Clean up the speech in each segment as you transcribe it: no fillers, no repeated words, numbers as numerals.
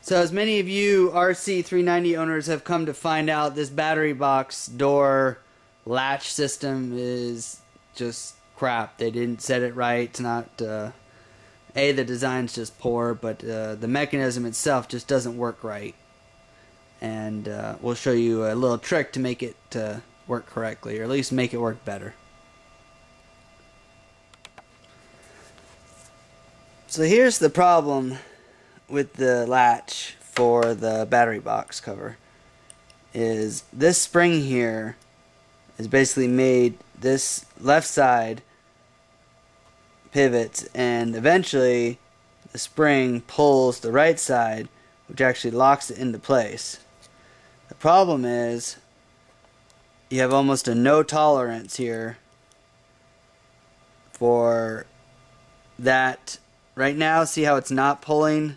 So as many of you RC390 owners have come to find out, this battery box door latch system is just crap. They didn't set it right. It's not, the design's just poor, but the mechanism itself just doesn't work right. And we'll show you a little trick to make it work correctly, or at least make it work better. So here's the problem with the latch for the battery box cover. Is this spring here is basically made this left side pivots, and eventually the spring pulls the right side, which actually locks it into place. The problem is you have almost a no tolerance here for that. Right now, see how it's not pulling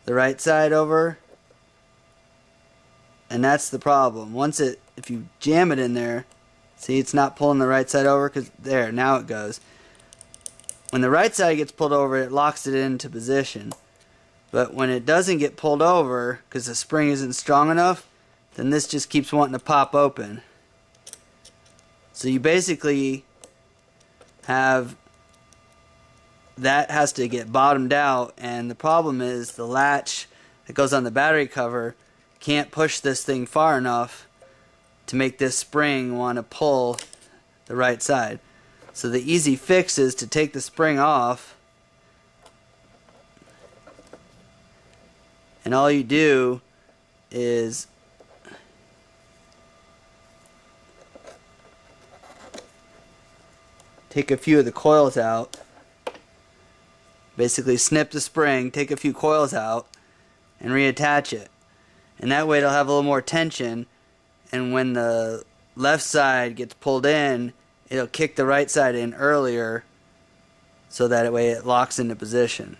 the right side over? And that's the problem. If you jam it in there, see, it's not pulling the right side over, because there, now it goes. When the right side gets pulled over, it locks it into position. But when it doesn't get pulled over, because the spring isn't strong enough, then this just keeps wanting to pop open. So you basically have that has to get bottomed out, and the problem is the latch that goes on the battery cover can't push this thing far enough to make this spring want to pull the right side. So the easy fix is to take the spring off, and all you do is take a few of the coils out. Basically snip the spring, take a few coils out, and reattach it. And that way it'll have a little more tension, and when the left side gets pulled in, it'll kick the right side in earlier, so that way it locks into position.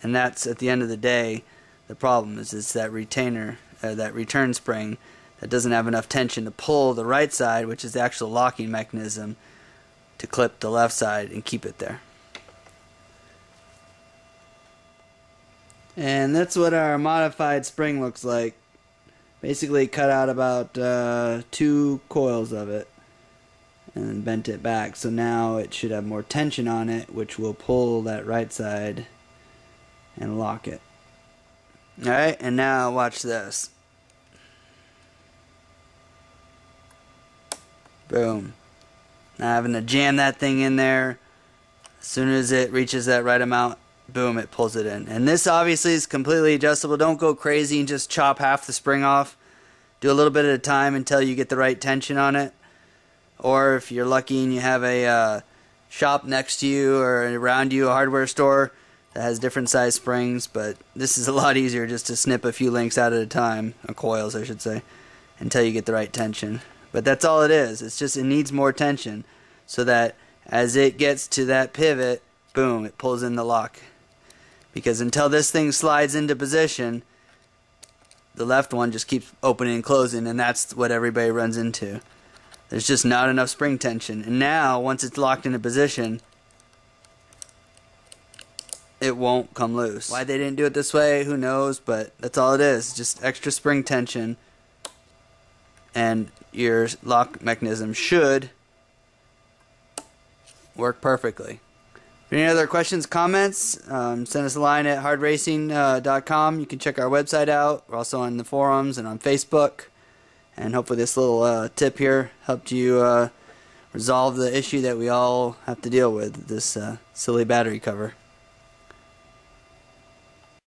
And that's, at the end of the day, the problem is that retainer, that return spring that doesn't have enough tension to pull the right side, which is the actual locking mechanism, to clip the left side and keep it there. And that's what our modified spring looks like. Basically cut out about 2 coils of it and bent it back, so now it should have more tension on it, which will pull that right side and lock it. Alright, and now watch this. Boom. Now having to jam that thing in there. As soon as it reaches that right amount, boom, it pulls it in. And this obviously is completely adjustable. Don't go crazy and just chop half the spring off. Do a little bit at a time until you get the right tension on it. Or if you're lucky and you have a shop next to you or around you, a hardware store that has different size springs. But this is a lot easier just to snip a few links out at a time, or coils I should say, until you get the right tension. But that's all it is. It's just it needs more tension so that as it gets to that pivot, boom, it pulls in the lock. Because until this thing slides into position, the left one just keeps opening and closing, and that's what everybody runs into. There's just not enough spring tension. And now, once it's locked into position, it won't come loose. Why they didn't do it this way, who knows, but that's all it is. Just extra spring tension, and your lock mechanism should work perfectly. Any other questions, comments, send us a line at hardracing.com. You can check our website out. We're also on the forums and on Facebook. And hopefully this little tip here helped you resolve the issue that we all have to deal with, this silly battery cover.